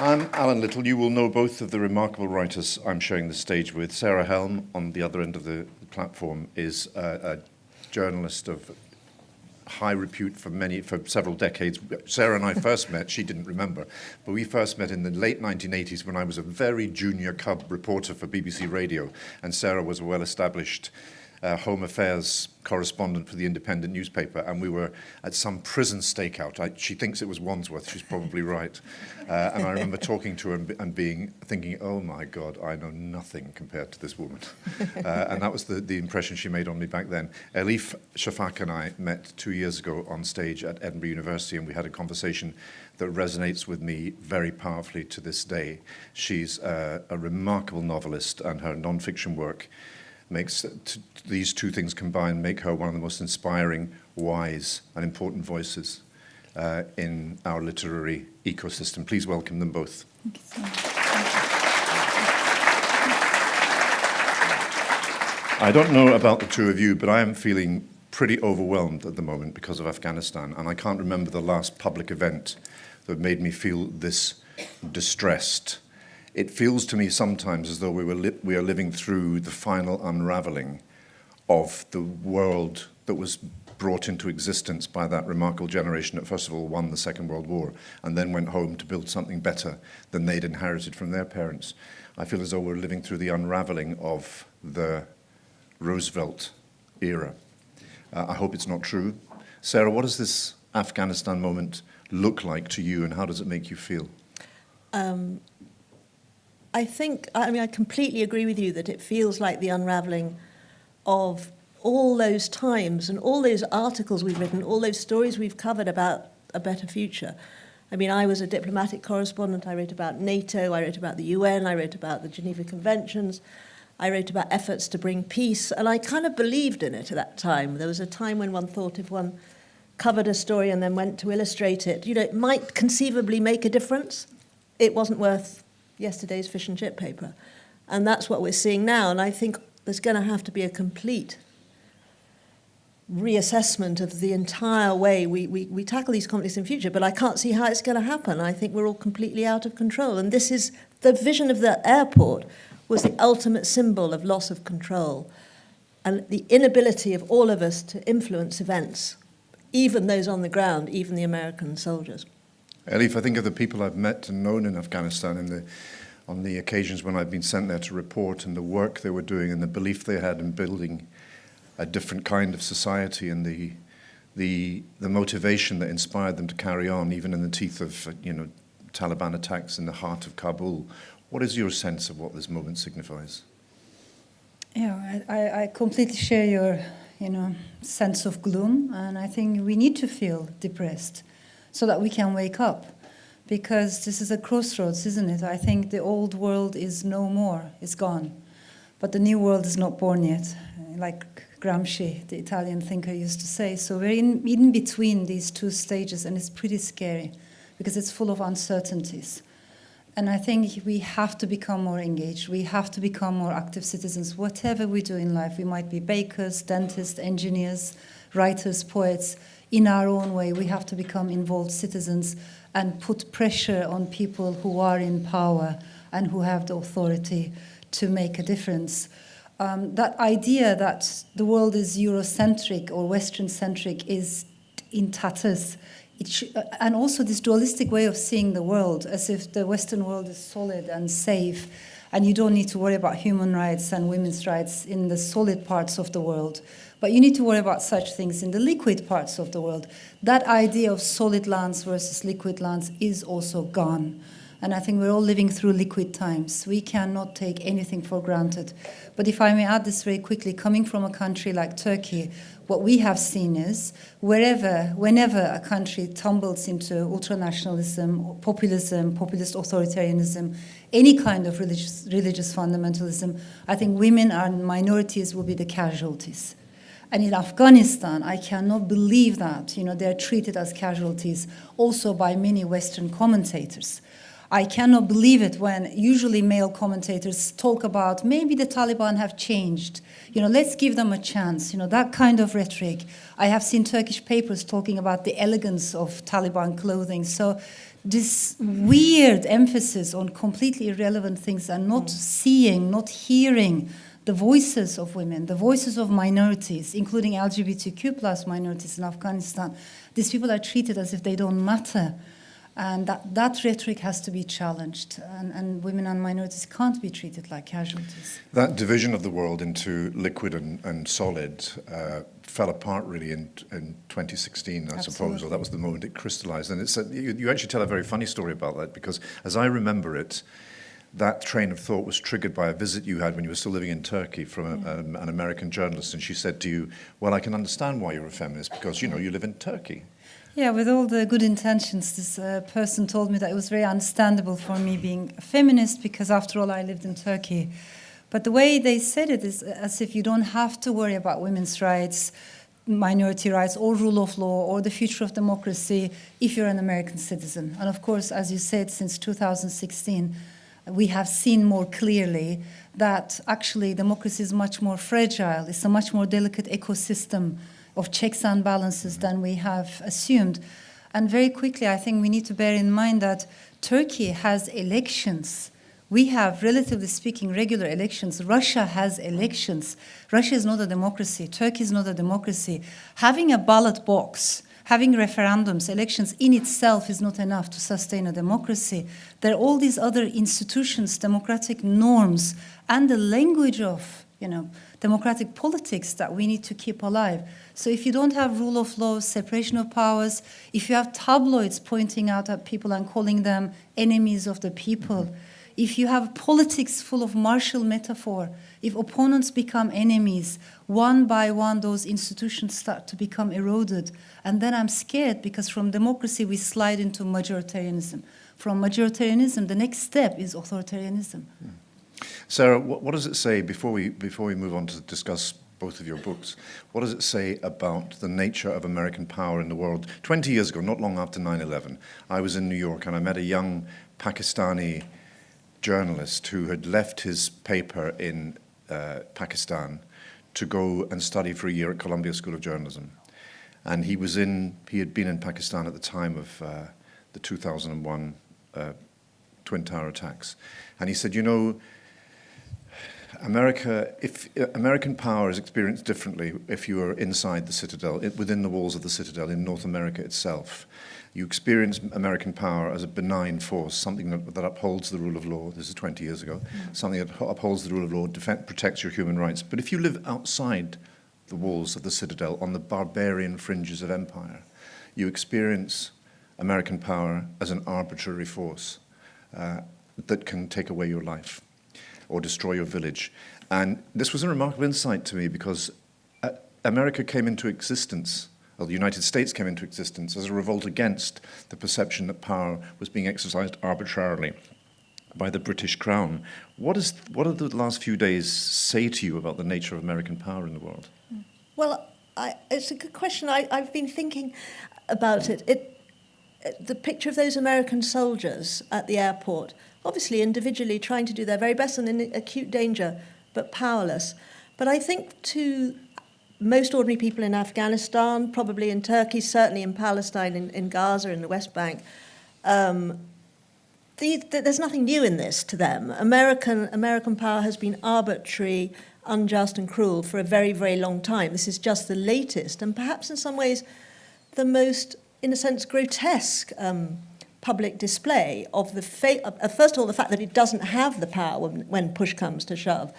I'm Allan Little. You will know both of the remarkable writers I'm sharing the stage with. Sarah Helm, on the other end of the platform, is a journalist of high repute for several decades. Sarah and I first met, she didn't remember, but we first met in the late 1980s when I was a very junior cub reporter for BBC Radio, and Sarah was a well-established Home Affairs correspondent for the Independent newspaper, and we were at some prison stakeout. She thinks it was Wandsworth, she's probably right. And I remember talking to her and thinking, oh my God, I know nothing compared to this woman. And that was the impression she made on me back then. Elif, Shafak and I met 2 years ago on stage at Edinburgh University, and we had a conversation that resonates with me very powerfully to this day. She's a remarkable novelist, and her non-fiction work makes these two things combined make her one of the most inspiring, wise, and important voices in our literary ecosystem. Please welcome them both. Thank you so much. I don't know about the two of you, but I am feeling pretty overwhelmed at the moment because of Afghanistan, and I can't remember the last public event that made me feel this distressed. It feels to me sometimes as though we are living through the final unraveling of the world that was brought into existence by that remarkable generation that first of all won the Second World War and then went home to build something better than they'd inherited from their parents. I feel as though we're living through the unraveling of the Roosevelt era. I hope it's not true. Sarah, what does this Afghanistan moment look like to you, and how does it make you feel? I completely agree with you that it feels like the unraveling of all those times and all those articles we've written, all those stories we've covered about a better future. I mean, I was a diplomatic correspondent. I wrote about NATO, I wrote about the UN, I wrote about the Geneva Conventions, I wrote about efforts to bring peace, and I kind of believed in it at that time. There was a time when one thought if one covered a story and then went to illustrate it, it might conceivably make a difference. It wasn't worth yesterday's fish and chip paper. And that's what we're seeing now. And I think there's going to have to be a complete reassessment of the entire way we tackle these conflicts in future. But I can't see how it's going to happen. I think we're all completely out of control. And this is the vision of the airport was the ultimate symbol of loss of control and the inability of all of us to influence events, even those on the ground, even the American soldiers. Elif, I think of the people I've met and known in Afghanistan on the occasions when I've been sent there to report, and the work they were doing and the belief they had in building a different kind of society, and the motivation that inspired them to carry on, even in the teeth of Taliban attacks in the heart of Kabul. What is your sense of what this moment signifies? Yeah, I completely share your sense of gloom, and I think we need to feel depressed so that we can wake up, because this is a crossroads, isn't it? I think the old world is no more, it's gone, but the new world is not born yet, like Gramsci, the Italian thinker, used to say. So we're in between these two stages, and it's pretty scary because it's full of uncertainties. And I think we have to become more engaged. We have to become more active citizens. Whatever we do in life, we might be bakers, dentists, engineers, writers, poets. In our own way, we have to become involved citizens and put pressure on people who are in power and who have the authority to make a difference. That idea that the world is Eurocentric or Western-centric is in tatters. And also this dualistic way of seeing the world, as if the Western world is solid and safe, and you don't need to worry about human rights and women's rights in the solid parts of the world. But you need to worry about such things in the liquid parts of the world. That idea of solid lands versus liquid lands is also gone. And I think we're all living through liquid times. We cannot take anything for granted. But if I may add this very quickly, coming from a country like Turkey, what we have seen is whenever a country tumbles into ultranationalism, populism, populist authoritarianism, any kind of religious fundamentalism, I think women and minorities will be the casualties. And in Afghanistan, I cannot believe that, they're treated as casualties also by many Western commentators. I cannot believe it when usually male commentators talk about maybe the Taliban have changed. Let's give them a chance. That kind of rhetoric. I have seen Turkish papers talking about the elegance of Taliban clothing. So this weird emphasis on completely irrelevant things and not seeing, not hearing the voices of women, the voices of minorities, including LGBTQ plus minorities in Afghanistan. These people are treated as if they don't matter. And that rhetoric has to be challenged. And women and minorities can't be treated like casualties. That division of the world into liquid and solid fell apart really in 2016, I suppose, or that was the moment it crystallized. And it's you actually tell a very funny story about that, because as I remember it, that train of thought was triggered by a visit you had when you were still living in Turkey from an American journalist, and she said to you, well, I can understand why you're a feminist, because, you know, you live in Turkey. Yeah, with all the good intentions, this person told me that it was very understandable for me being a feminist, because after all, I lived in Turkey. But the way they said it is as if you don't have to worry about women's rights, minority rights, or rule of law, or the future of democracy if you're an American citizen. And of course, as you said, since 2016, we have seen more clearly that actually democracy is much more fragile. It's a much more delicate ecosystem of checks and balances than we have assumed. And very quickly, I think we need to bear in mind that Turkey has elections. We have, relatively speaking, regular elections. Russia has elections. Russia is not a democracy. Turkey is not a democracy. Having a ballot box, having referendums, elections in itself is not enough to sustain a democracy. There are all these other institutions, democratic norms, and the language of, democratic politics that we need to keep alive. So if you don't have rule of law, separation of powers, if you have tabloids pointing out at people and calling them enemies of the people, if you have politics full of martial metaphor, if opponents become enemies, one by one those institutions start to become eroded. And then I'm scared, because from democracy we slide into majoritarianism. From majoritarianism, the next step is authoritarianism. Sarah, what does it say, before we move on to discuss both of your books, what does it say about the nature of American power in the world? 20 years ago, not long after 9/11, I was in New York and I met a young Pakistani journalist who had left his paper in Pakistan to go and study for a year at Columbia School of Journalism. And he had been in Pakistan at the time of the 2001 Twin Tower attacks. And he said, American power is experienced differently if you are inside the citadel, within the walls of the citadel in North America itself. You experience American power as a benign force, something that upholds the rule of law. This is 20 years ago. Something that upholds the rule of law, protects your human rights. But if you live outside the walls of the citadel, on the barbarian fringes of empire, you experience American power as an arbitrary force that can take away your life or destroy your village. And this was a remarkable insight to me, because America came into existence, or the United States came into existence as a revolt against the perception that power was being exercised arbitrarily by the British Crown. What do the last few days say to you about the nature of American power in the world? Well, it's a good question. I've been thinking about it. The picture of those American soldiers at the airport, obviously individually trying to do their very best and in acute danger, but powerless. But I think to most ordinary people in Afghanistan, probably in Turkey, certainly in Palestine, in Gaza, in the West Bank, there's nothing new in this to them. American power has been arbitrary, unjust and cruel for a very, very long time. This is just the latest, and perhaps in some ways the most, in a sense, grotesque public display of first of all, the fact that it doesn't have the power when push comes to shove,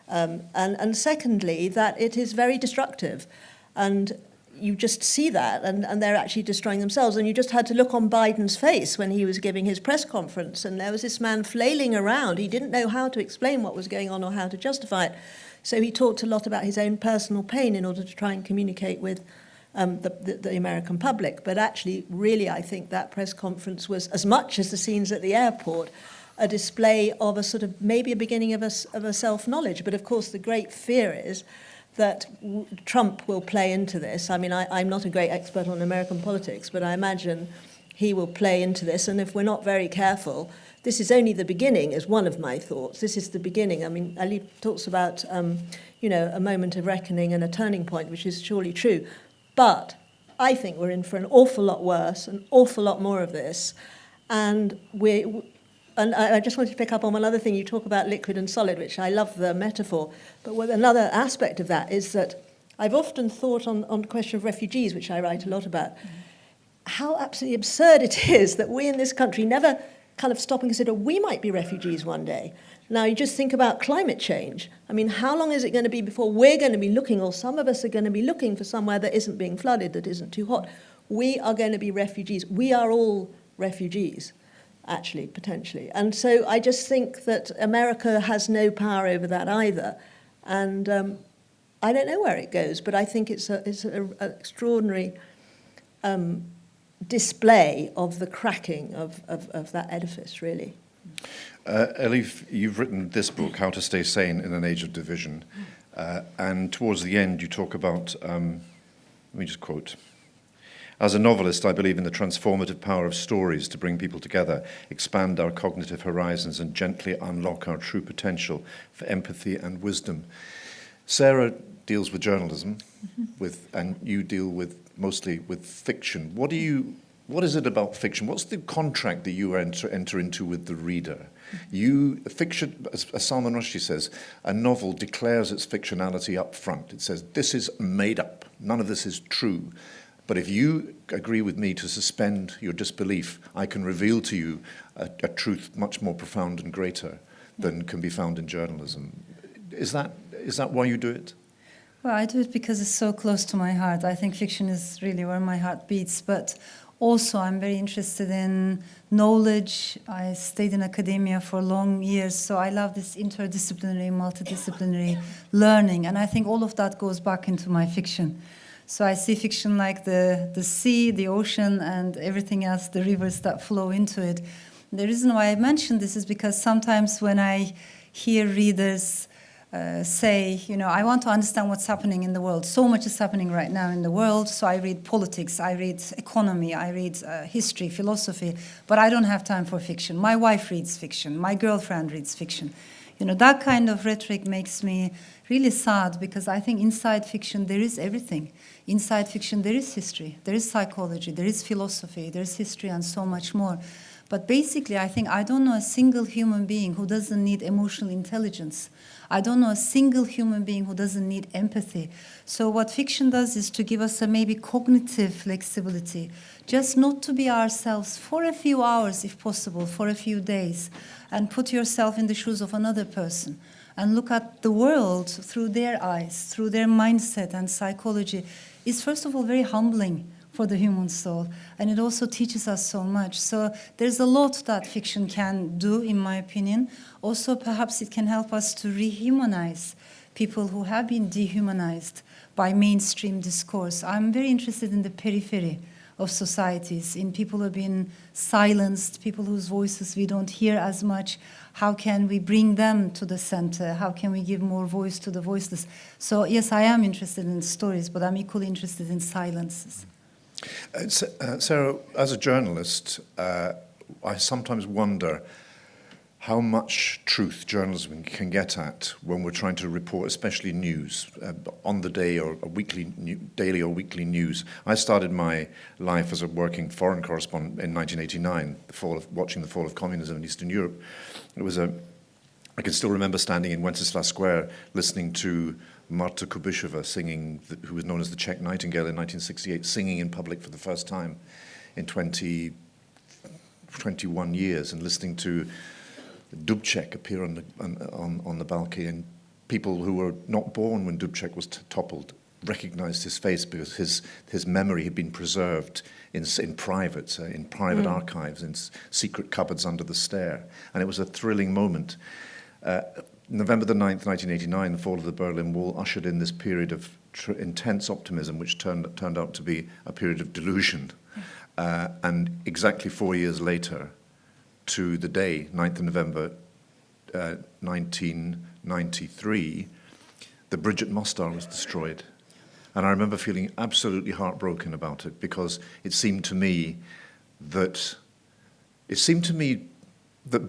and secondly, that it is very destructive. And you just see that, and they're actually destroying themselves. And you just had to look on Biden's face when he was giving his press conference, and there was this man flailing around. He didn't know how to explain what was going on or how to justify it. So he talked a lot about his own personal pain in order to try and communicate with the American public. But actually, really, I think that press conference was, as much as the scenes at the airport, a display of a sort of maybe a beginning of a self-knowledge. But of course, the great fear is that Trump will play into this. I mean, I'm not a great expert on American politics, but I imagine he will play into this. And if we're not very careful, this is only the beginning, is one of my thoughts. This is the beginning. I mean, Elif talks about, a moment of reckoning and a turning point, which is surely true. But I think we're in for an awful lot worse, an awful lot more of this. And I just wanted to pick up on one other thing. You talk about liquid and solid, which I love the metaphor. But another aspect of that is that I've often thought on the question of refugees, which I write a lot about, how absolutely absurd it is that we in this country never kind of stop and consider we might be refugees one day. Now, you just think about climate change. I mean, how long is it going to be before we're going to be looking, or some of us are going to be looking for somewhere that isn't being flooded, that isn't too hot? We are going to be refugees. We are all refugees, actually, potentially. And so I just think that America has no power over that either. And I don't know where it goes, but I think it's an extraordinary display of the cracking of that edifice, really. Elif, you've written this book, How to Stay Sane in an Age of Division. And towards the end, you talk about, let me just quote, "As a novelist, I believe in the transformative power of stories to bring people together, expand our cognitive horizons, and gently unlock our true potential for empathy and wisdom." Sarah deals with journalism, and you deal mostly with fiction. What is it about fiction? What's the contract that you enter into with the reader? Fiction, as Salman Rushdie says, a novel declares its fictionality up front. It says, this is made up. None of this is true. But if you agree with me to suspend your disbelief, I can reveal to you a truth much more profound and greater than can be found in journalism. Is that why you do it? Well, I do it because it's so close to my heart. I think fiction is really where my heart beats. But also, I'm very interested in knowledge. I stayed in academia for long years, so I love this interdisciplinary, multidisciplinary learning. And I think all of that goes back into my fiction. So I see fiction like the sea, the ocean, and everything else, the rivers that flow into it. The reason why I mention this is because sometimes when I hear readers say, I want to understand what's happening in the world. So much is happening right now in the world, so I read politics, I read economy, I read history, philosophy, but I don't have time for fiction. My wife reads fiction, my girlfriend reads fiction. That kind of rhetoric makes me really sad, because I think inside fiction there is everything. Inside fiction there is history, there is psychology, there is philosophy, there is history and so much more. But basically, I think I don't know a single human being who doesn't need emotional intelligence. I don't know a single human being who doesn't need empathy. So what fiction does is to give us a maybe cognitive flexibility, just not to be ourselves for a few hours, if possible, for a few days, and put yourself in the shoes of another person and look at the world through their eyes, through their mindset and psychology, is first of all very humbling for the human soul, and it also teaches us so much. So there's a lot that fiction can do, in my opinion. Also, perhaps it can help us to rehumanize people who have been dehumanized by mainstream discourse. I'm very interested in the periphery of societies, in people who have been silenced, people whose voices we don't hear as much. How can we bring them to the center? How can we give more voice to the voiceless? So yes, I am interested in stories, but I'm equally interested in silences. Sarah, as a journalist, I sometimes wonder how much truth journalism can get at when we're trying to report, especially news, on the day or daily or weekly news. I started my life as a working foreign correspondent in 1989, watching the fall of communism in Eastern Europe. I can still remember standing in Wenceslas Square listening to Marta Kubiševa singing, who was known as the Czech Nightingale in 1968, singing in public for the first time in 21 years, and listening to Dubček appear on the balcony, and people who were not born when Dubček was toppled recognized his face because his memory had been preserved in private archives, in secret cupboards under the stair, and it was a thrilling moment. November the 9th, 1989, the fall of the Berlin Wall ushered in this period of intense optimism, which turned out to be a period of delusion. And exactly 4 years later, to the day, 9th of November 1993, the bridge at Mostar was destroyed. And I remember feeling absolutely heartbroken about it, because it seemed to me that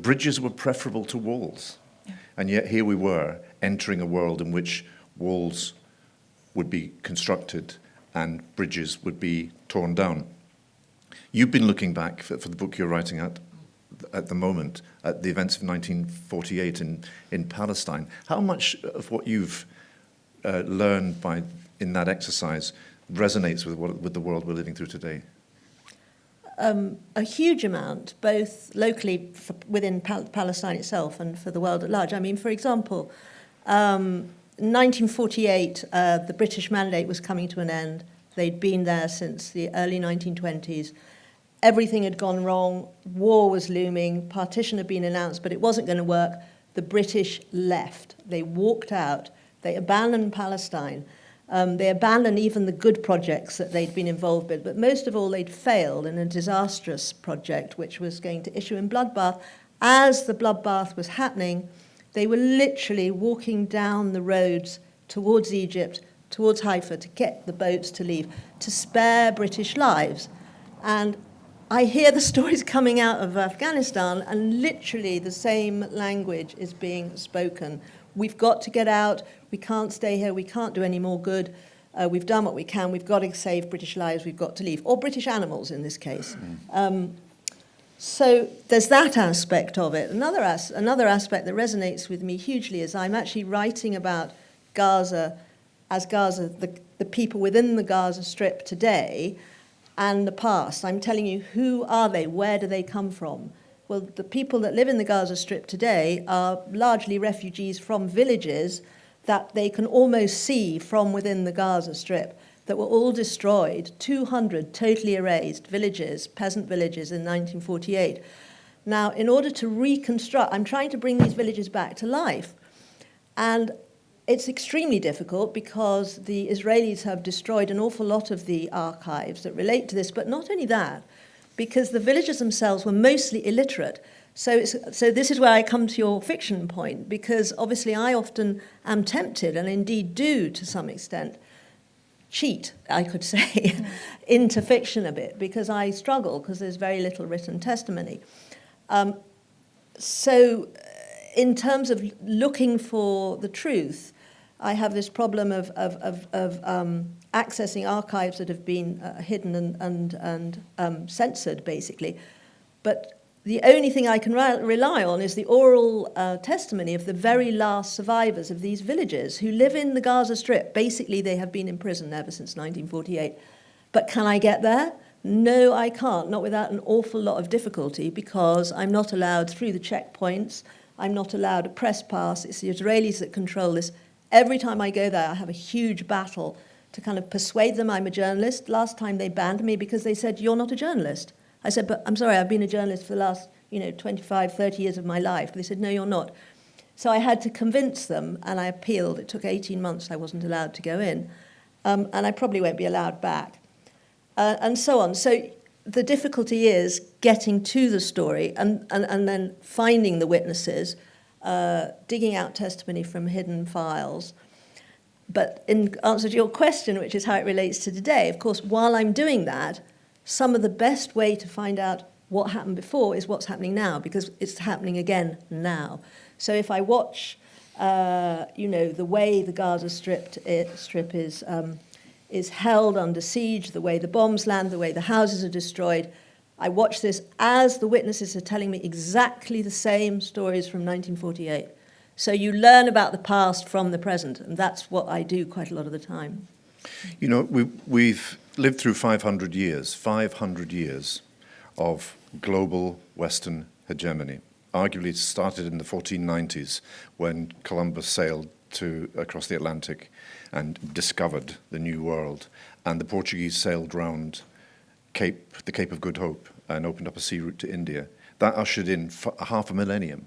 bridges were preferable to walls. And yet here we were, entering a world in which walls would be constructed and bridges would be torn down. You've been looking back for the book you're writing at the moment at the events of 1948 in Palestine. How much of what you've learned in that exercise resonates with the world we're living through today? A huge amount, both locally within Palestine itself and for the world at large. I mean, for example, 1948, the British mandate was coming to an end. They'd been there since the early 1920s. Everything had gone wrong. War was looming. Partition had been announced, but it wasn't going to work. The British left. They walked out. They abandoned Palestine. They abandoned even the good projects that they'd been involved with, but most of all, they'd failed in a disastrous project which was going to issue in bloodbath. As the bloodbath was happening, they were literally walking down the roads towards Egypt, towards Haifa, to get the boats to leave, to spare British lives. And I hear the stories coming out of Afghanistan, and literally the same language is being spoken. We've got to get out. We can't stay here. We can't do any more good. We've done what we can. We've got to save British lives. We've got to leave. Or British animals in this case. So there's that aspect of it. Another aspect that resonates with me hugely is I'm actually writing about Gaza as Gaza, the people within the Gaza Strip today and the past. I'm telling you, who are they? Where do they come from? Well, the people that live in the Gaza Strip today are largely refugees from villages that they can almost see from within the Gaza Strip that were all destroyed, 200 totally erased villages, peasant villages in 1948. Now, in order to reconstruct, I'm trying to bring these villages back to life. And it's extremely difficult because the Israelis have destroyed an awful lot of the archives that relate to this, but not only that, because the villagers themselves were mostly illiterate. So this is where I come to your fiction point, because obviously I often am tempted, and indeed do to some extent, cheat, I could say, into fiction a bit, because I struggle, because there's very little written testimony. So in terms of looking for the truth, I have this problem of accessing archives that have been hidden and censored, basically. But the only thing I can rely on is the oral testimony of the very last survivors of these villages who live in the Gaza Strip. Basically, they have been in prison ever since 1948. But can I get there? No, I can't, not without an awful lot of difficulty, because I'm not allowed through the checkpoints. I'm not allowed a press pass. It's the Israelis that control this. Every time I go there, I have a huge battle to kind of persuade them I'm a journalist. Last time they banned me because they said, "You're not a journalist." I said, "But I'm sorry, I've been a journalist for the last 25, 30 years of my life." They said, "No, you're not." So I had to convince them, and I appealed. It took 18 months. I wasn't allowed to go in. And I probably won't be allowed back. And so on. So the difficulty is getting to the story and then finding the witnesses, digging out testimony from hidden files. But in answer to your question, which is how it relates to today, of course, while I'm doing that, some of the best way to find out what happened before is what's happening now, because it's happening again now. So if I watch, the way the Gaza Strip is held under siege, the way the bombs land, the way the houses are destroyed, I watch this as the witnesses are telling me exactly the same stories from 1948. So you learn about the past from the present, and that's what I do quite a lot of the time. We've lived through 500 years of global Western hegemony. Arguably it started in the 1490s when Columbus sailed across the Atlantic and discovered the New World, and the Portuguese sailed round the Cape of Good Hope and opened up a sea route to India. That ushered in half a millennium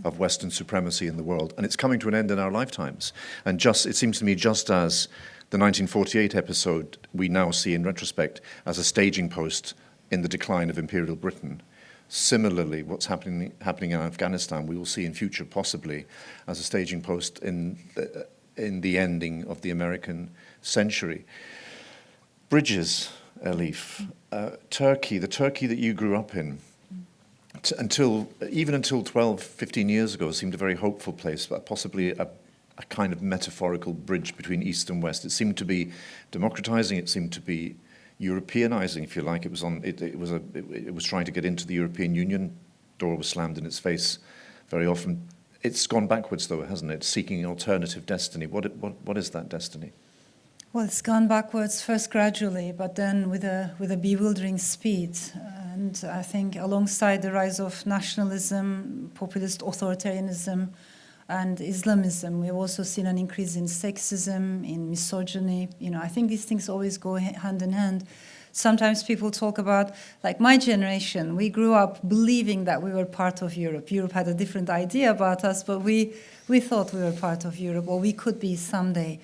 of Western supremacy in the world, and it's coming to an end in our lifetimes. And it seems to me, just as the 1948 episode we now see in retrospect as a staging post in the decline of Imperial Britain, similarly what's happening in Afghanistan we will see in future possibly as a staging post in the ending of the American century. Bridges, Elif, Turkey, the Turkey that you grew up in, even until 12, 15 years ago, seemed a very hopeful place, but possibly a kind of metaphorical bridge between East and West. It seemed to be democratizing, it seemed to be Europeanizing, if you like. It was trying to get into the European Union door was slammed in its face very often. It's gone backwards, though, hasn't it? Seeking an alternative destiny. What is that destiny? Well, it's gone backwards first gradually, but then with a bewildering speed. And I think alongside the rise of nationalism, populist authoritarianism, and Islamism, we've also seen an increase in sexism, in misogyny. I think these things always go hand in hand. Sometimes people talk about, like my generation, we grew up believing that we were part of Europe. Europe had a different idea about us, but we thought we were part of Europe, or we could be someday.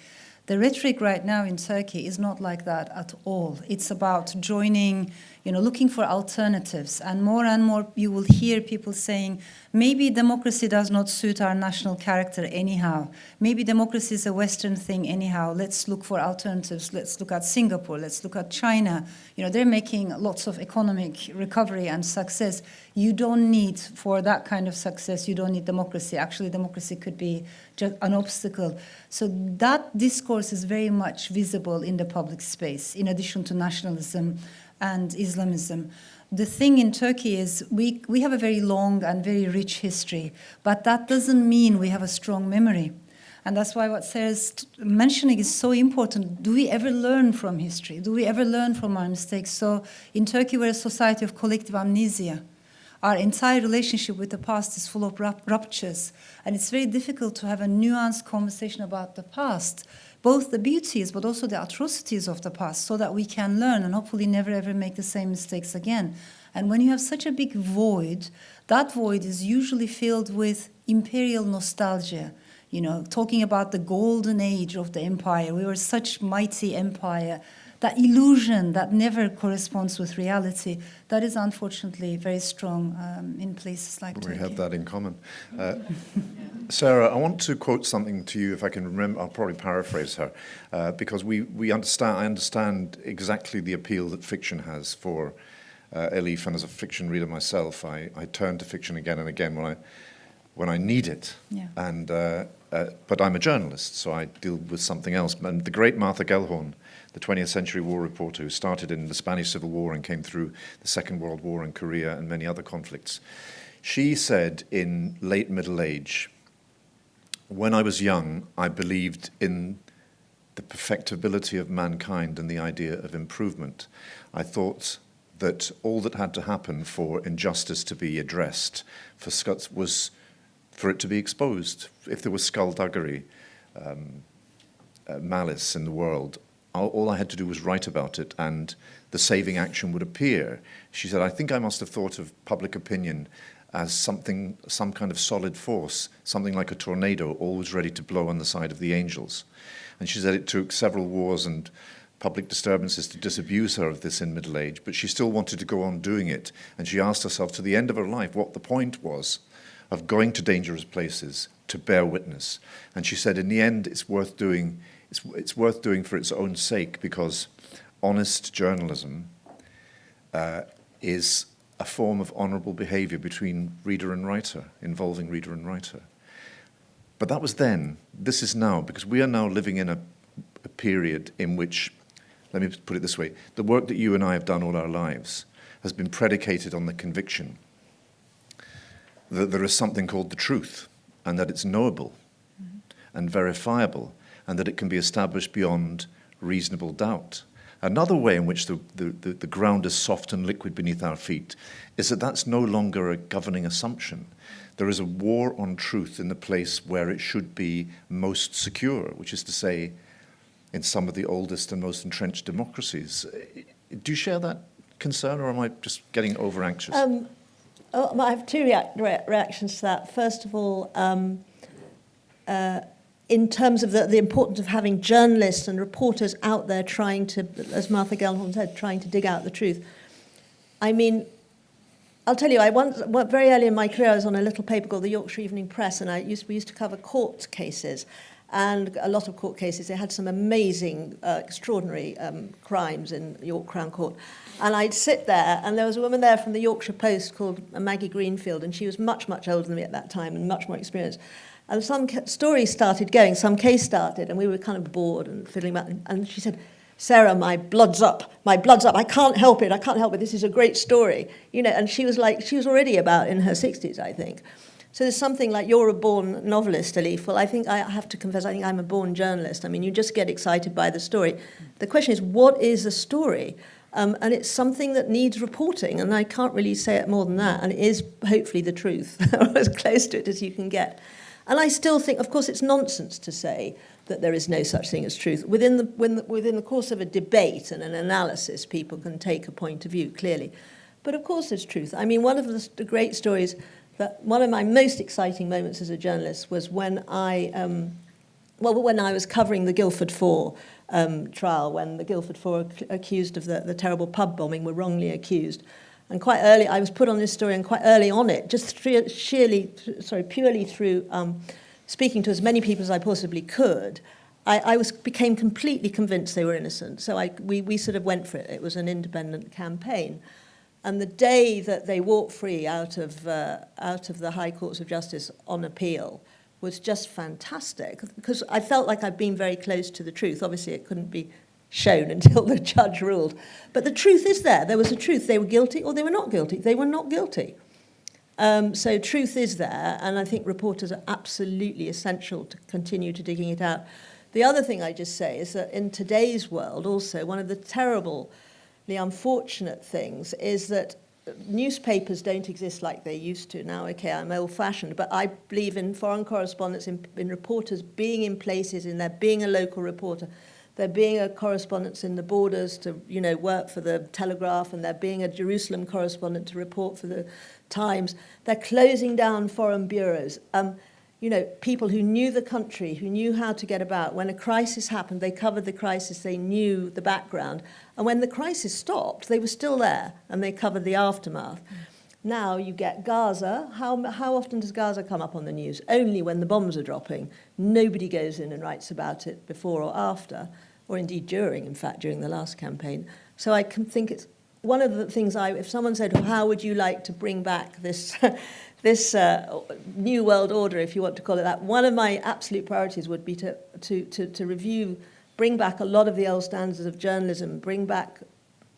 The rhetoric right now in Turkey is not like that at all. It's about joining, looking for alternatives. And more you will hear people saying, maybe democracy does not suit our national character anyhow. Maybe democracy is a Western thing anyhow. Let's look for alternatives. Let's look at Singapore. Let's look at China. They're making lots of economic recovery and success. You don't need, for that kind of success, you don't need democracy. Actually, democracy could be just an obstacle. So that discourse is very much visible in the public space, in addition to nationalism and Islamism. The thing in Turkey is we have a very long and very rich history, but that doesn't mean we have a strong memory. And that's why what Sarah's mentioning is so important. Do we ever learn from history? Do we ever learn from our mistakes? So in Turkey, we're a society of collective amnesia. Our entire relationship with the past is full of ruptures, and it's very difficult to have a nuanced conversation about the past, both the beauties but also the atrocities of the past, so that we can learn and hopefully never ever make the same mistakes again. And when you have such a big void, that void is usually filled with imperial nostalgia, talking about the golden age of the empire. We were such mighty empire. That illusion that never corresponds with reality, that is unfortunately very strong in places like Turkey. We have that in common. Sarah, I want to quote something to you, if I can remember. I'll probably paraphrase her, because I understand exactly the appeal that fiction has for Elif, and as a fiction reader myself, I turn to fiction again and again when I need it. Yeah. And but I'm a journalist, so I deal with something else. And the great Martha Gellhorn, the 20th century war reporter who started in the Spanish Civil War and came through the Second World War and Korea and many other conflicts, she said in late middle age, when I was young, I believed in the perfectibility of mankind and the idea of improvement. I thought that all that had to happen for injustice to be addressed was for it to be exposed. If there was skullduggery, malice in the world, all I had to do was write about it and the saving action would appear. She said, I think I must have thought of public opinion as some kind of solid force, something like a tornado, always ready to blow on the side of the angels. And she said it took several wars and public disturbances to disabuse her of this in middle age, but she still wanted to go on doing it. And she asked herself to the end of her life what the point was of going to dangerous places to bear witness. And she said, in the end, it's worth doing. It's worth doing for its own sake, because honest journalism is a form of honourable behaviour between reader and writer, involving reader and writer. But that was then. This is now, because we are now living in a period in which, let me put it this way, the work that you and I have done all our lives has been predicated on the conviction that there is something called the truth, and that it's knowable and verifiable, and that it can be established beyond reasonable doubt. Another way in which the ground is soft and liquid beneath our feet is that that's no longer a governing assumption. There is a war on truth in the place where it should be most secure, which is to say, in some of the oldest and most entrenched democracies. Do you share that concern, or am I just getting over-anxious? I have two reactions to that. First of all, in terms of the importance of having journalists and reporters out there trying to, as Martha Gellhorn said, trying to dig out the truth. I mean, I'll tell you, very early in my career, I was on a little paper called the Yorkshire Evening Press, and we used to cover court cases, and a lot of court cases. They had some amazing, extraordinary crimes in York Crown Court. And I'd sit there, and there was a woman there from the Yorkshire Post called Maggie Greenfield, and she was much, much older than me at that time and much more experienced. And some story started going, some case started, and we were kind of bored and fiddling about. And she said, Sarah, my blood's up, I can't help it, this is a great story. And she was already about in her 60s, I think. So there's something like, you're a born novelist, Elif. Well, I think I have to confess, I think I'm a born journalist. I mean, you just get excited by the story. The question is, what is a story? And it's something that needs reporting, and I can't really say it more than that, and it is hopefully the truth, or as close to it as you can get. And I still think, of course, it's nonsense to say that there is no such thing as truth. Within the course of a debate and an analysis, people can take a point of view, clearly. But of course there's truth. I mean, one of the great stories, one of my most exciting moments as a journalist was when when I was covering the Guildford Four trial, when the Guildford Four accused of the terrible pub bombing were wrongly accused. And quite early, I was put on this story, and quite early on it, just purely through speaking to as many people as I possibly could, I became completely convinced they were innocent. So we sort of went for it. It was an independent campaign. And the day that they walked free out of the High Courts of Justice on appeal was just fantastic, because I felt like I'd been very close to the truth. Obviously, it couldn't be shown until the judge ruled. But the truth is there. There was a truth. They were guilty or they were not guilty. They were not guilty. So truth is there, and I think reporters are absolutely essential to continue to digging it out. The other thing I just say is that in today's world also, one of the terribly unfortunate things is that newspapers don't exist like they used to. Now, okay, I'm old-fashioned, but I believe in foreign correspondence, in reporters being in places, in there being a local reporter, there being a correspondent in the borders to, work for the Telegraph, and there being a Jerusalem correspondent to report for the Times. They're closing down foreign bureaus. People who knew the country, who knew how to get about. When a crisis happened, they covered the crisis, they knew the background. And when the crisis stopped, they were still there, and they covered the aftermath. Now you get Gaza. How often does Gaza come up on the news? Only when the bombs are dropping. Nobody goes in and writes about it before or after, or indeed during the last campaign. So I can think it's one of the things if someone said, well, how would you like to bring back this this new world order, if you want to call it that, one of my absolute priorities would be to review, bring back a lot of the old standards of journalism, bring back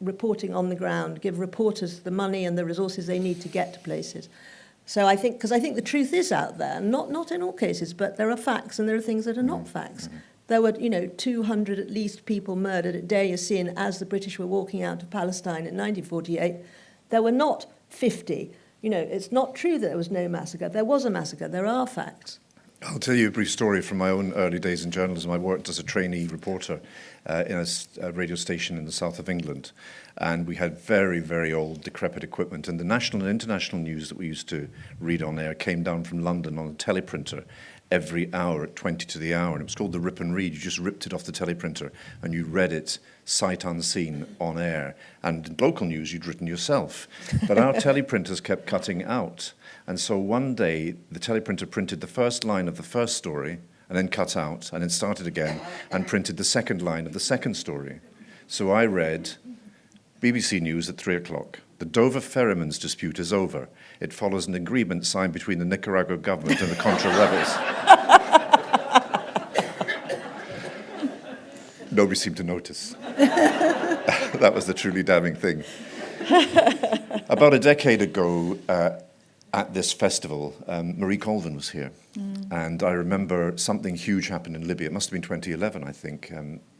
reporting on the ground, give reporters the money and the resources they need to get to places. So I think the truth is out there, not in all cases, but there are facts and there are things that are not facts. There were, 200 at least people murdered at Deir Yassin as the British were walking out of Palestine in 1948. There were not 50. It's not true that there was no massacre. There was a massacre. There are facts. I'll tell you a brief story from my own early days in journalism. I worked as a trainee reporter in a radio station in the south of England, and we had very, very old, decrepit equipment. And the national and international news that we used to read on air came down from London on a teleprinter every hour at 20 to the hour, and it was called the rip and read. You just ripped it off the teleprinter and you read it sight unseen on air. And in local news you'd written yourself. But our teleprinters kept cutting out. And so one day the teleprinter printed the first line of the first story and then cut out and then started again and printed the second line of the second story. So I read BBC News at 3 o'clock. The Dover Ferryman's dispute is over. It follows an agreement signed between the Nicaragua government and the Contra rebels. Nobody seemed to notice. That was the truly damning thing. About a decade ago, at this festival, Marie Colvin was here. And I remember something huge happened in Libya. It must have been 2011, I think.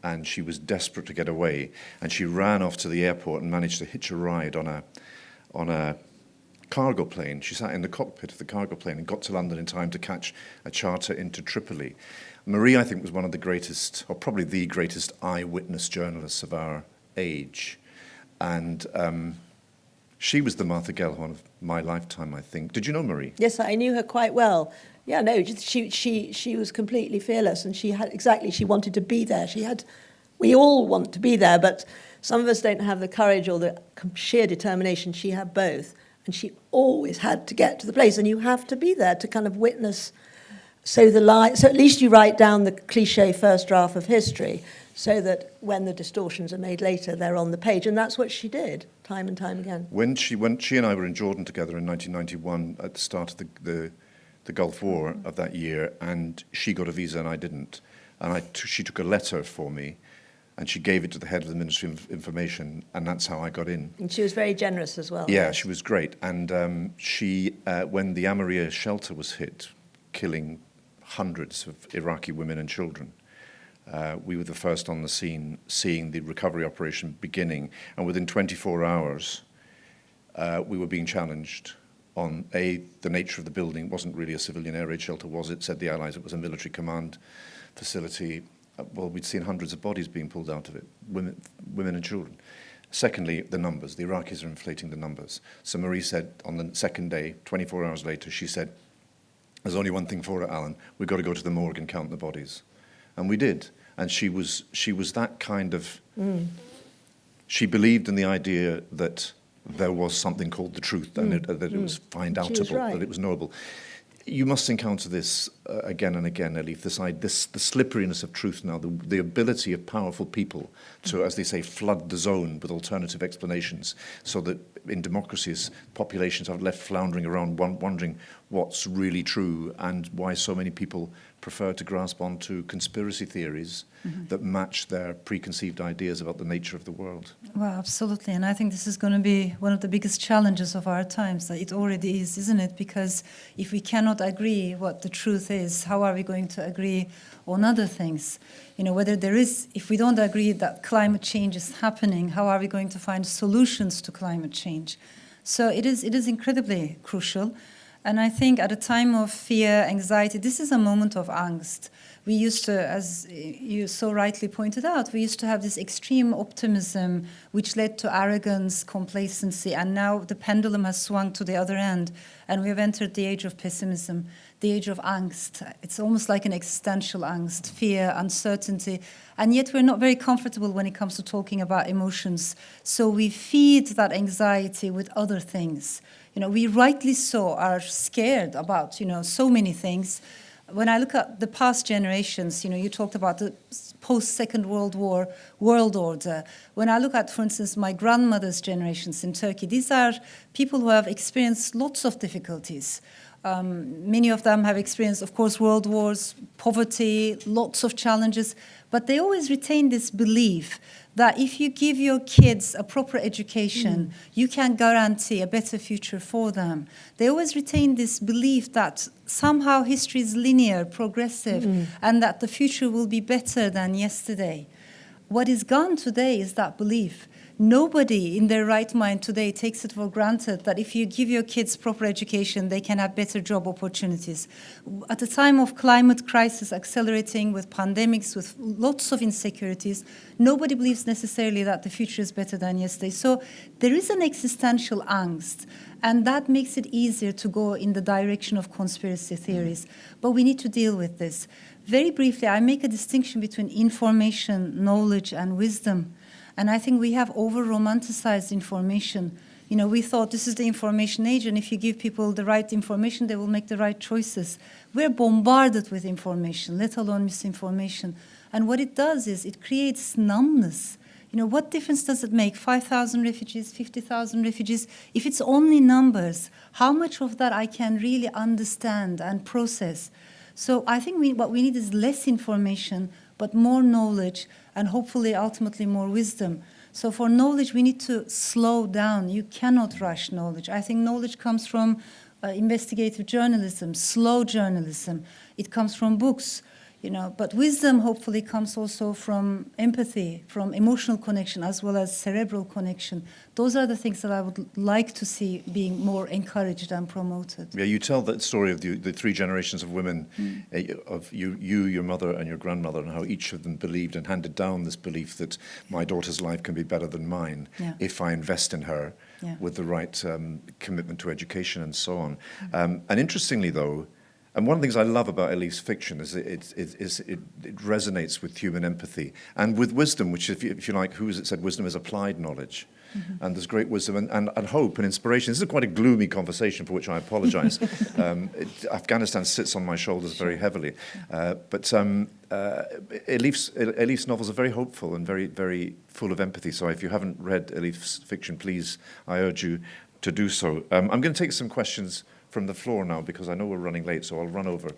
And she was desperate to get away. And she ran off to the airport and managed to hitch a ride on a cargo plane. She sat in the cockpit of the cargo plane and got to London in time to catch a charter into Tripoli. Marie, I think, was one of the greatest, or probably the greatest eyewitness journalists of our age. And she was the Martha Gellhorn of my lifetime, I think. Did you know Marie? Yes, I knew her quite well. Yeah, no, she was completely fearless, and she wanted to be there. We all want to be there, but some of us don't have the courage or the sheer determination. She had both, and she always had to get to the place, and you have to be there to kind of witness. So at least you write down the cliche first draft of history, so that when the distortions are made later, they're on the page. And that's what she did, time and time again. When she and I were in Jordan together in 1991 at the start of the Gulf War of that year, and she got a visa and I didn't. And she took a letter for me, and she gave it to the head of the Ministry of Information, and that's how I got in. And she was very generous as well. Yeah, yes. she was great. And she, when the Amaria shelter was hit, killing hundreds of Iraqi women and children, we were the first on the scene, seeing the recovery operation beginning. And within 24 hours, we were being challenged on, the nature of the building wasn't really a civilian air raid shelter, was it? Said the Allies, it was a military command facility. Well, we'd seen hundreds of bodies being pulled out of it, women and children. Secondly, the numbers. The Iraqis are inflating the numbers. So Marie said on the second day, 24 hours later, she said, there's only one thing for it, Allan. We've got to go to the morgue and count the bodies. And we did. And she was that kind of... She believed in the idea that there was something called the truth, and that it was find-outable, right. that it was knowable. You must encounter this again and again, Elif, the slipperiness of truth now, the ability of powerful people to, as they say, flood the zone with alternative explanations, so that in democracies, populations are left floundering around wondering what's really true and why so many people prefer to grasp onto conspiracy theories that match their preconceived ideas about the nature of the world. Well, absolutely. And I think this is going to be one of the biggest challenges of our times. It already is, isn't it? Because if we cannot agree what the truth is, how are we going to agree on other things? You know, whether there is, if we don't agree that climate change is happening, how are we going to find solutions to climate change? So it is incredibly crucial. And I think at a time of fear, anxiety, this is a moment of angst. We used to, as you so rightly pointed out, we used to have this extreme optimism which led to arrogance, complacency, and now the pendulum has swung to the other end, and we have entered the age of pessimism, the age of angst. It's almost like an existential angst, fear, uncertainty, and yet we're not very comfortable when it comes to talking about emotions. So we feed that anxiety with other things. You know, we rightly so are scared about, so many things. When I look at the past generations, you talked about the post-Second World War world order. When I look at, for instance, my grandmother's generations in Turkey, these are people who have experienced lots of difficulties. Many of them have experienced, of course, world wars, poverty, lots of challenges, but they always retain this belief that if you give your kids a proper education, you can guarantee a better future for them. They always retain this belief that somehow history is linear, progressive, and that the future will be better than yesterday. What is gone today is that belief. Nobody in their right mind today takes it for granted that if you give your kids proper education, they can have better job opportunities. At a time of climate crisis accelerating with pandemics, with lots of insecurities, nobody believes necessarily that the future is better than yesterday. So there is an existential angst, and that makes it easier to go in the direction of conspiracy theories. But we need to deal with this. Very briefly, I make a distinction between information, knowledge, and wisdom. And I think we have over-romanticized information. We thought this is the information age, and if you give people the right information, they will make the right choices. We're bombarded with information, let alone misinformation. And what it does is it creates numbness. What difference does it make? 5,000 refugees, 50,000 refugees? If it's only numbers, how much of that I can really understand and process? So I think what we need is less information, but more knowledge, and hopefully ultimately more wisdom. So for knowledge, we need to slow down. You cannot rush knowledge. I think knowledge comes from investigative journalism, slow journalism. It comes from books, but wisdom hopefully comes also from empathy, from emotional connection, as well as cerebral connection. Those are the things that I would like to see being more encouraged and promoted. Yeah, you tell that story of the three generations of women, of you, your mother, and your grandmother, and how each of them believed and handed down this belief that my daughter's life can be better than mine if I invest in her with the right commitment to education and so on. And interestingly, though, and one of the things I love about Elif's fiction is it resonates with human empathy and with wisdom, which, if you like, who is it said wisdom is applied knowledge. And there's great wisdom and hope and inspiration. This is quite a gloomy conversation, for which I apologize. Afghanistan sits on my shoulders very heavily. But Elif's novels are very hopeful and very, very full of empathy. So if you haven't read Elif's fiction, please, I urge you to do so. I'm going to take some questions from the floor now, because I know we're running late, so I'll run over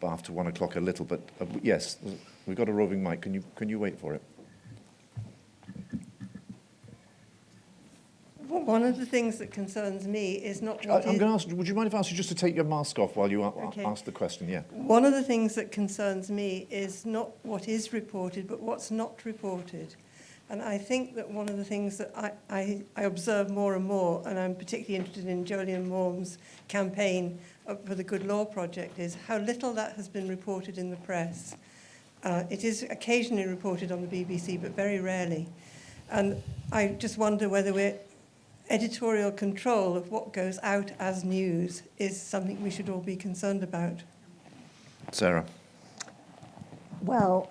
after 1 o'clock a little. But yes, we've got a roving mic. Can you wait for it? One of the things that concerns me is not I'm what going is... to ask, would you mind if I ask you just to take your mask off while you Okay. ask the question? Yeah. One of the things that concerns me is not what is reported, but what's not reported. And I think that one of the things that I observe more and more, and I'm particularly interested in Jolyon Morm's campaign for the Good Law Project, is how little that has been reported in the press. It is occasionally reported on the BBC, but very rarely. And I just wonder whether editorial control of what goes out as news is something we should all be concerned about. Sarah. Well,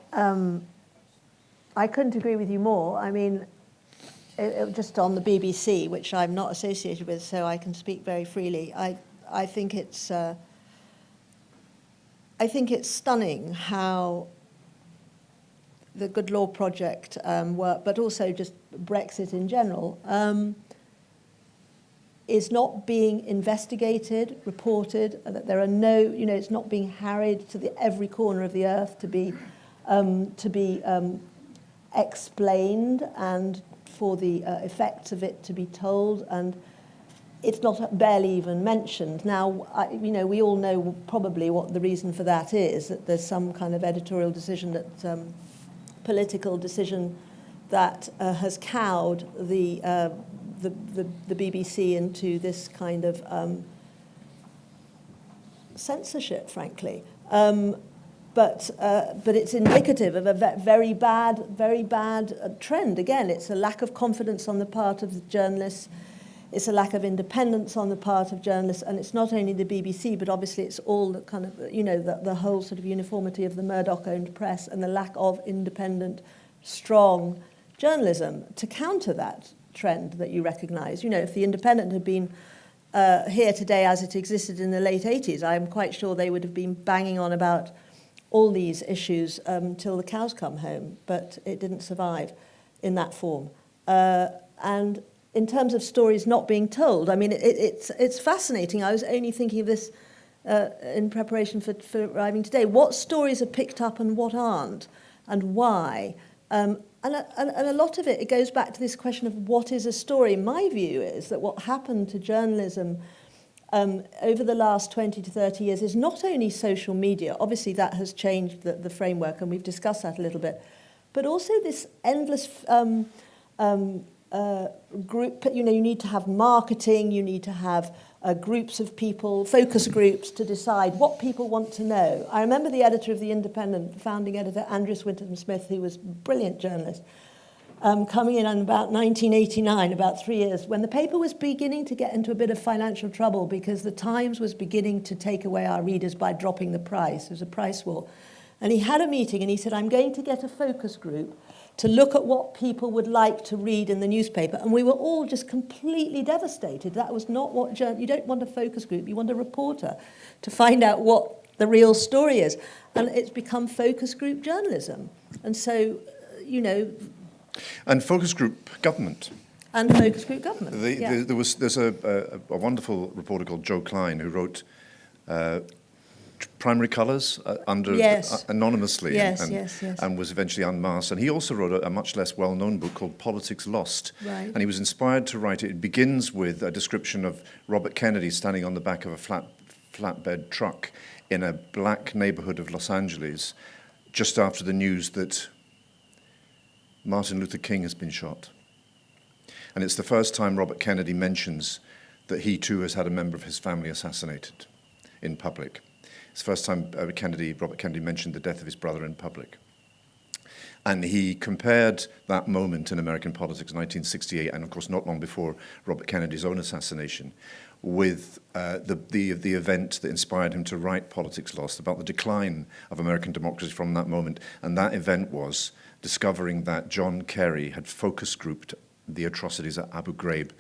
I couldn't agree with you more. I mean, just on the BBC, which I'm not associated with, so I can speak very freely. I think it's stunning how the Good Law Project work, but also just Brexit in general, is not being investigated, reported, that there are no, it's not being harried to every corner of the earth to be explained and for the effects of it to be told, and it's not barely even mentioned. Now, we all know probably what the reason for that is, that there's some kind of editorial decision, that political decision that has cowed the BBC into this kind of censorship, frankly. But it's indicative of a very bad trend. Again, it's a lack of confidence on the part of the journalists. It's a lack of independence on the part of journalists, and it's not only the BBC, but obviously it's all the kind of, the whole sort of uniformity of the Murdoch-owned press and the lack of independent, strong journalism to counter that trend that you recognise. If the Independent had been here today as it existed in the late 80s, I'm quite sure they would have been banging on about all these issues till the cows come home, but it didn't survive in that form. And in terms of stories not being told, I mean, it's fascinating. I was only thinking of this in preparation for arriving today. What stories are picked up and what aren't, and why? And a lot of it goes back to this question of what is a story. My view is that what happened to journalism over the last 20 to 30 years is not only social media, obviously that has changed the framework, and we've discussed that a little bit, but also this endless group. You need to have marketing, you need to have groups of people, focus groups, to decide what people want to know. I remember the editor of The Independent, founding editor Andrew Winton-Smith, who was a brilliant journalist, coming in about 1989, about 3 years, when the paper was beginning to get into a bit of financial trouble because the Times was beginning to take away our readers by dropping the price. There was a price war. And he had a meeting and he said, I'm going to get a focus group to look at what people would like to read in the newspaper. And we were all just completely devastated. That was not what you don't want a focus group, you want a reporter to find out what the real story is. And it's become focus group journalism. And so, And focus group government. And focus group government. There's a wonderful reporter called Joe Klein who wrote Primary Colours anonymously and was eventually unmasked. And he also wrote a much less well-known book called Politics Lost. Right. And he was inspired to write it. It begins with a description of Robert Kennedy standing on the back of a flatbed truck in a black neighborhood of Los Angeles just after the news that Martin Luther King has been shot. And it's the first time Robert Kennedy mentions that he too has had a member of his family assassinated in public. It's the first time Robert Kennedy mentioned the death of his brother in public. And he compared that moment in American politics, 1968, and of course not long before Robert Kennedy's own assassination, with the event that inspired him to write Politics Lost, about the decline of American democracy from that moment. And that event was discovering that John Kerry had focus grouped the atrocities at Abu Ghraib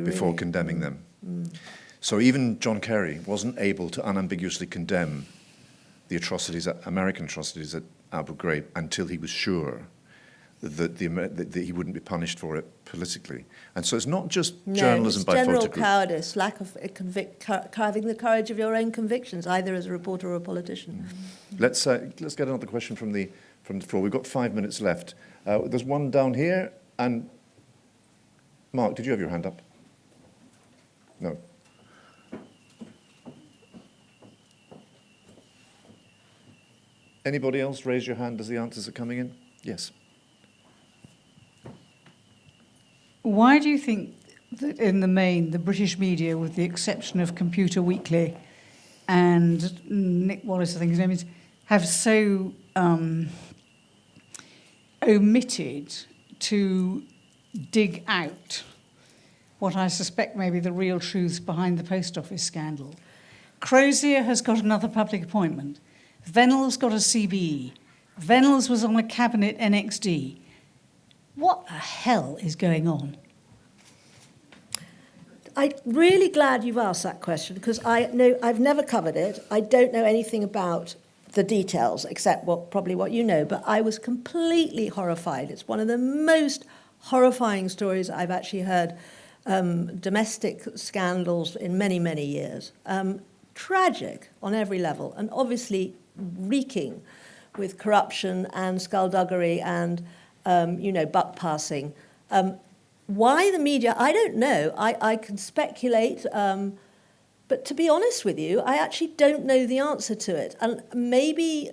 before condemning them. Mm. So even John Kerry wasn't able to unambiguously condemn the American atrocities at Abu Ghraib until he was sure that he wouldn't be punished for it politically. And so it's not just journalism by photograph. General cowardice, lack of having the courage of your own convictions, either as a reporter or a politician. Mm. Let's get another question from the floor. We've got 5 minutes left. There's one down here, and Mark, did you have your hand up? No. Anybody else raise your hand as the answers are coming in? Yes. Why do you think that in the main, the British media, with the exception of Computer Weekly and Nick Wallace, I think his name is, have so omitted to dig out what I suspect may be the real truths behind the post office scandal? Crozier has got another public appointment. Vennell's got a CBE. Vennell's was on a cabinet NXD. What the hell is going on? I'm really glad you've asked that question because I've never covered it. I don't know anything about the details except probably what you know, but I was completely horrified. It's one of the most horrifying stories I've actually heard, domestic scandals in many, many years. Tragic on every level and obviously reeking with corruption and skullduggery and, buck passing. Why the media? I don't know. I can speculate, but to be honest with you, I actually don't know the answer to it. And maybe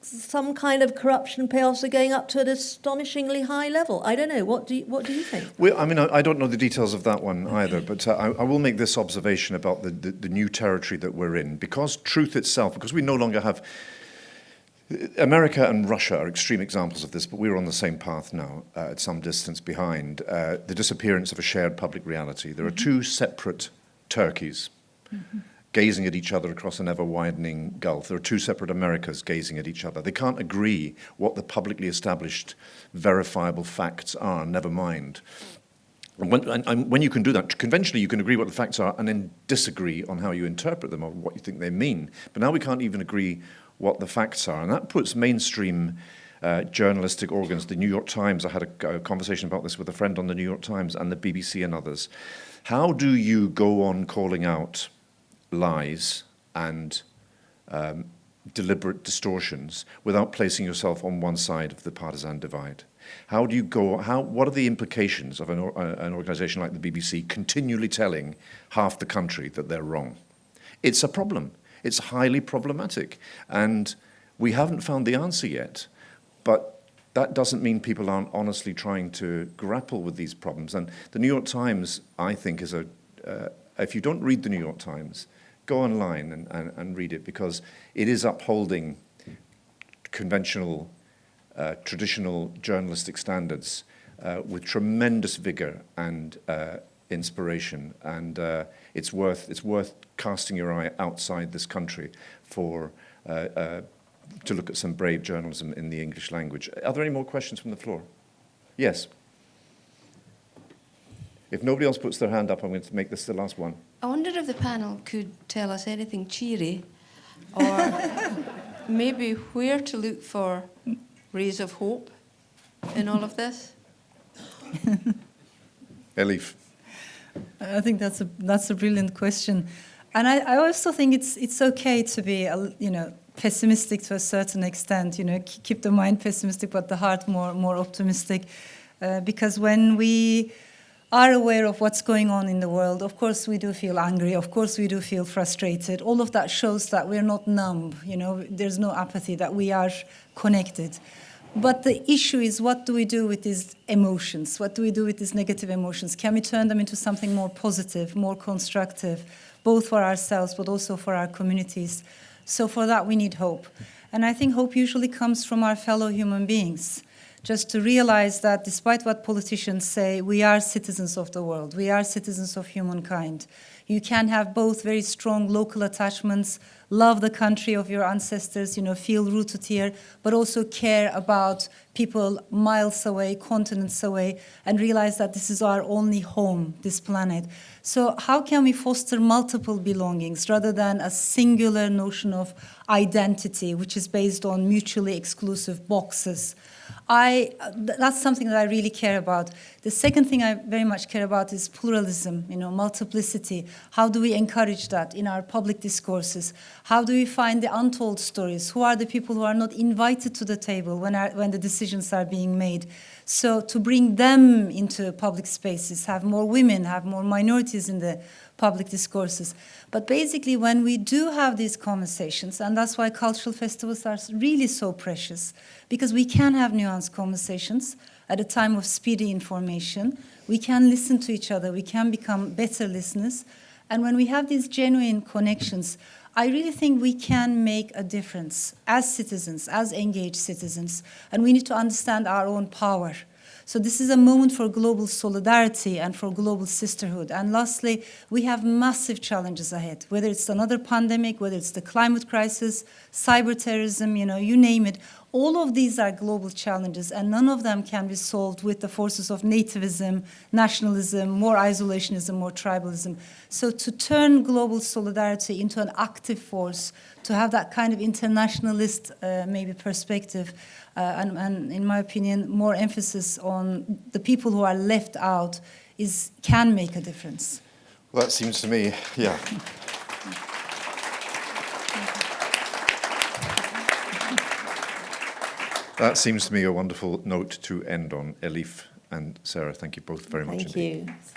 some kind of corruption payoffs are going up to an astonishingly high level. I don't know. What do you think? Well, I don't know the details of that one either, but I will make this observation about the new territory that we're in. Because truth itself, because we no longer have... America and Russia are extreme examples of this, but we're on the same path now, at some distance behind. The disappearance of a shared public reality. There are two separate Turkeys gazing at each other across an ever-widening gulf. There are two separate Americas gazing at each other. They can't agree what the publicly established verifiable facts are, never mind. And when you can do that, conventionally you can agree what the facts are and then disagree on how you interpret them or what you think they mean. But now we can't even agree what the facts are. And that puts mainstream journalistic organs, the New York Times, I had a conversation about this with a friend on the New York Times, and the BBC and others. How do you go on calling out lies and deliberate distortions without placing yourself on one side of the partisan divide? How do you go? What are the implications of an organisation like the BBC continually telling half the country that they're wrong? It's a problem. It's highly problematic, and we haven't found the answer yet. But that doesn't mean people aren't honestly trying to grapple with these problems. And the New York Times, I think, is if you don't read the New York Times, go online and read it, because it is upholding conventional, traditional journalistic standards with tremendous vigor and inspiration, and it's worth casting your eye outside this country to look at some brave journalism in the English language. Are there any more questions from the floor? Yes. If nobody else puts their hand up, I'm going to make this the last one. I wonder if the panel could tell us anything cheery, or maybe where to look for rays of hope in all of this. Elif. I think that's a brilliant question, and I also think it's okay to be pessimistic to a certain extent. Keep the mind pessimistic, but the heart more optimistic, because when we are aware of what's going on in the world, of course we do feel angry. Of course we do feel frustrated. All of that shows that we're not numb. There's no apathy. That we are connected. But the issue is, what do we do with these emotions? What do we do with these negative emotions? Can we turn them into something more positive, more constructive, both for ourselves but also for our communities? So for that, we need hope. And I think hope usually comes from our fellow human beings. Just to realize that despite what politicians say, we are citizens of the world. We are citizens of humankind. You can have both very strong local attachments, love the country of your ancestors, feel rooted here, but also care about people miles away, continents away, and realize that this is our only home, this planet. So how can we foster multiple belongings rather than a singular notion of identity, which is based on mutually exclusive boxes? That's something that I really care about. The second thing I very much care about is pluralism, multiplicity. How do we encourage that in our public discourses? How do we find the untold stories? Who are the people who are not invited to the table when the decisions are being made? So to bring them into public spaces, have more women, have more minorities in the public discourses. But basically, when we do have these conversations, and that's why cultural festivals are really so precious, because we can have nuanced conversations at a time of speedy information. We can listen to each other. We can become better listeners. And when we have these genuine connections, I really think we can make a difference as citizens, as engaged citizens, and we need to understand our own power. So this is a moment for global solidarity and for global sisterhood. And lastly, we have massive challenges ahead, whether it's another pandemic, whether it's the climate crisis, cyber terrorism, you name it. All of these are global challenges, and none of them can be solved with the forces of nativism, nationalism, more isolationism, more tribalism. So to turn global solidarity into an active force, to have that kind of internationalist maybe perspective, and in my opinion, more emphasis on the people who are left out can make a difference. Well, that seems to me, yeah. That seems to me a wonderful note to end on. Elif and Sarah, thank you both very much indeed. Thank you.